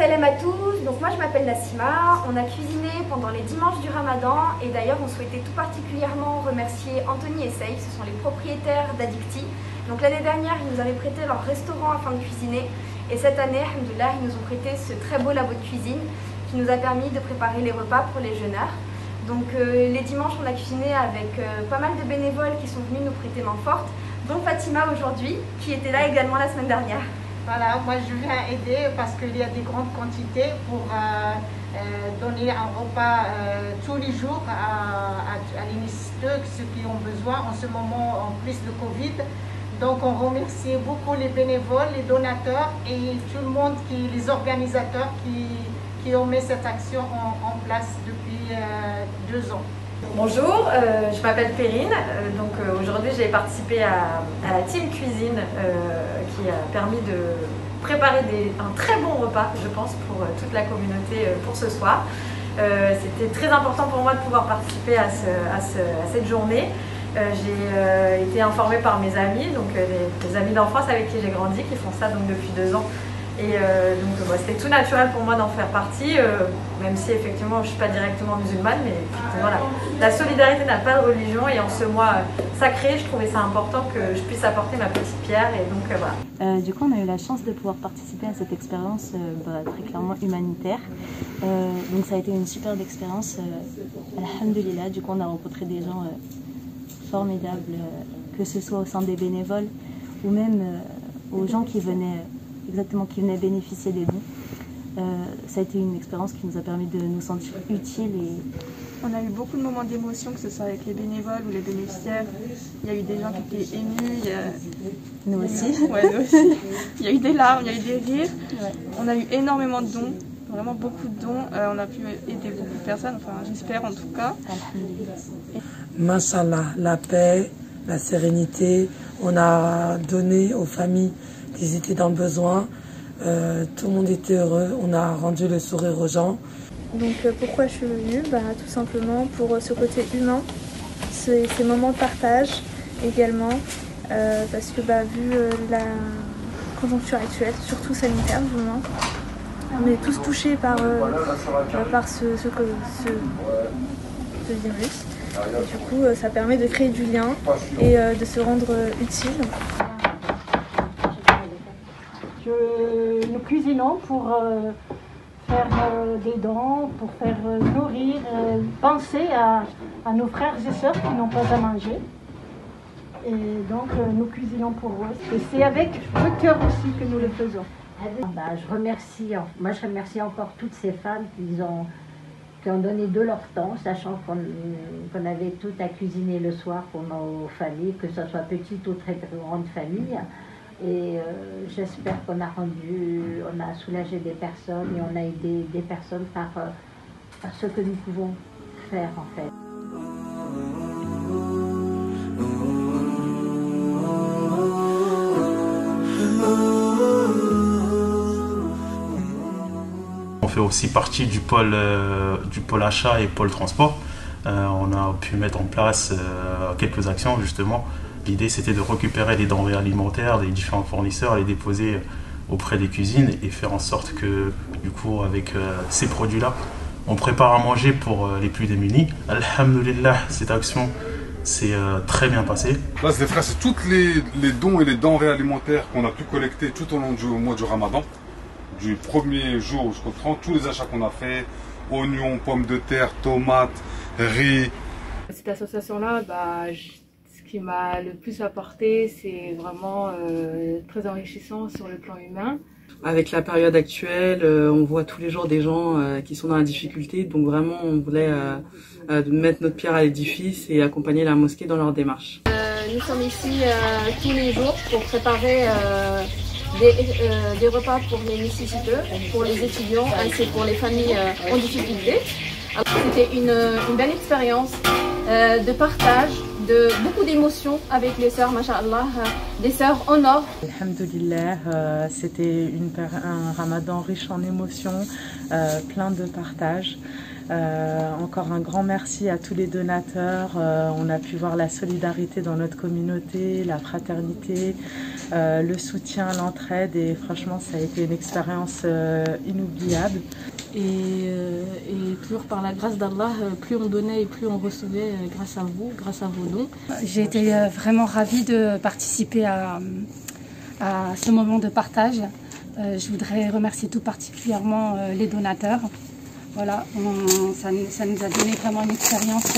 Salam à tous, donc moi je m'appelle Nassima, on a cuisiné pendant les dimanches du Ramadan et d'ailleurs on souhaitait tout particulièrement remercier Anthony et Seif, ce sont les propriétaires d'Addicti. Donc l'année dernière ils nous avaient prêté leur restaurant afin de cuisiner et cette année, alhamdoulilah, ils nous ont prêté ce très beau labo de cuisine qui nous a permis de préparer les repas pour les jeûneurs. Donc les dimanches on a cuisiné avec pas mal de bénévoles qui sont venus nous prêter main forte, dont Fatima aujourd'hui qui était là également la semaine dernière. Voilà, moi je viens aider parce qu'il y a des grandes quantités pour donner un repas tous les jours à les nécessiteux, ceux qui ont besoin en ce moment en plus de Covid. Donc on remercie beaucoup les bénévoles, les donateurs et tout le monde, les organisateurs qui ont mis cette action en place depuis 2 ans. Bonjour, je m'appelle Perrine, donc aujourd'hui j'ai participé à la team cuisine qui a permis de préparer un très bon repas je pense pour toute la communauté pour ce soir. C'était très important pour moi de pouvoir participer à cette journée. J'ai été informée par mes amis, donc les amis d'enfance avec qui j'ai grandi, qui font ça donc depuis 2 ans. Et donc c'était tout naturel pour moi d'en faire partie, même si effectivement je ne suis pas directement musulmane, mais voilà, la solidarité n'a pas de religion et en ce mois sacré, je trouvais ça important que je puisse apporter ma petite pierre et donc voilà. Du coup on a eu la chance de pouvoir participer à cette expérience très clairement humanitaire, donc ça a été une superbe expérience, alhamdoulilah. Du coup on a rencontré des gens formidables, que ce soit au sein des bénévoles ou même aux gens qui venaient bénéficier des dons. Ça a été une expérience qui nous a permis de nous sentir utiles. On a eu beaucoup de moments d'émotion, que ce soit avec les bénévoles ou les bénéficiaires. Il y a eu des gens qui étaient émus. Nous aussi. Ouais, nous aussi. Il y a eu des larmes, il y a eu des rires. Ouais. On a eu énormément de dons, vraiment beaucoup de dons. On a pu aider beaucoup de personnes, enfin j'espère en tout cas. Mashallah, la paix, la sérénité. On a donné aux familles qui étaient dans le besoin. Tout le monde était heureux. On a rendu le sourire aux gens. Donc pourquoi je suis venue? Tout simplement pour ce côté humain, ces moments de partage également, parce que vu la conjoncture actuelle, surtout sanitaire du moins, on est tous touchés par ce virus. Et du coup ça permet de créer du lien et de se rendre utile. Nous cuisinons pour faire des dons, pour faire nourrir, penser à nos frères et sœurs qui n'ont pas à manger. Et donc nous cuisinons pour eux. Et c'est avec le cœur aussi que nous le faisons. Je remercie encore toutes ces femmes qui ont donné de leur temps, sachant qu'on avait tout à cuisiner le soir pour nos familles, que ce soit petite ou très grande famille. Et j'espère qu'on a soulagé des personnes et on a aidé des personnes par ce que nous pouvons faire en fait. On fait aussi partie du pôle achat et pôle transport. On a pu mettre en place quelques actions justement. L'idée c'était de récupérer les denrées alimentaires des différents fournisseurs, les déposer auprès des cuisines et faire en sorte que du coup avec ces produits-là, on prépare à manger pour les plus démunis. Alhamdoulilah, cette action s'est très bien passée. Là les frères, c'est tous les dons et les denrées alimentaires qu'on a pu collecter tout au long du mois du Ramadan, du 1er jour jusqu'au 30, tous les achats qu'on a fait, oignons, pommes de terre, tomates, riz. Cette association-là, ce qui m'a le plus apporté, c'est vraiment très enrichissant sur le plan humain. Avec la période actuelle, on voit tous les jours des gens qui sont dans la difficulté, donc vraiment on voulait mettre notre pierre à l'édifice et accompagner la mosquée dans leur démarche. Nous sommes ici tous les jours pour préparer des repas pour les nécessiteux, pour les étudiants ainsi que pour les familles en difficulté. C'était une belle expérience de partage, beaucoup d'émotions avec les sœurs, masha'Allah, des sœurs en or. Alhamdoulilah, c'était un ramadan riche en émotions, plein de partage. Encore un grand merci à tous les donateurs. On a pu voir la solidarité dans notre communauté, la fraternité, le soutien, l'entraide et franchement ça a été une expérience inoubliable. Et toujours par la grâce d'Allah, plus on donnait et plus on recevait grâce à vous, grâce à vos dons. J'ai été vraiment ravie de participer à ce moment de partage. Je voudrais remercier tout particulièrement les donateurs. Voilà, ça nous a donné vraiment une expérience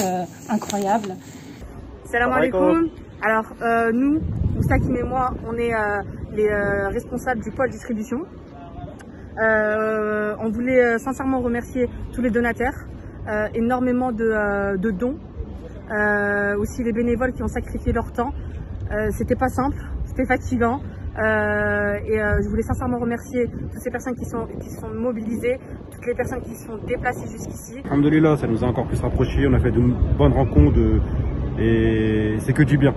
incroyable. Salam alaikum. Alors nous, Moussakim et moi, on est les responsables du pôle distribution. On voulait sincèrement remercier tous les donateurs, énormément de dons, aussi les bénévoles qui ont sacrifié leur temps. C'était pas simple, c'était fatigant. Je voulais sincèrement remercier toutes ces personnes qui sont mobilisées, toutes les personnes qui sont déplacées jusqu'ici. Alhamdoulilah, ça nous a encore plus rapprochés, on a fait de bonnes rencontres et c'est que du bien.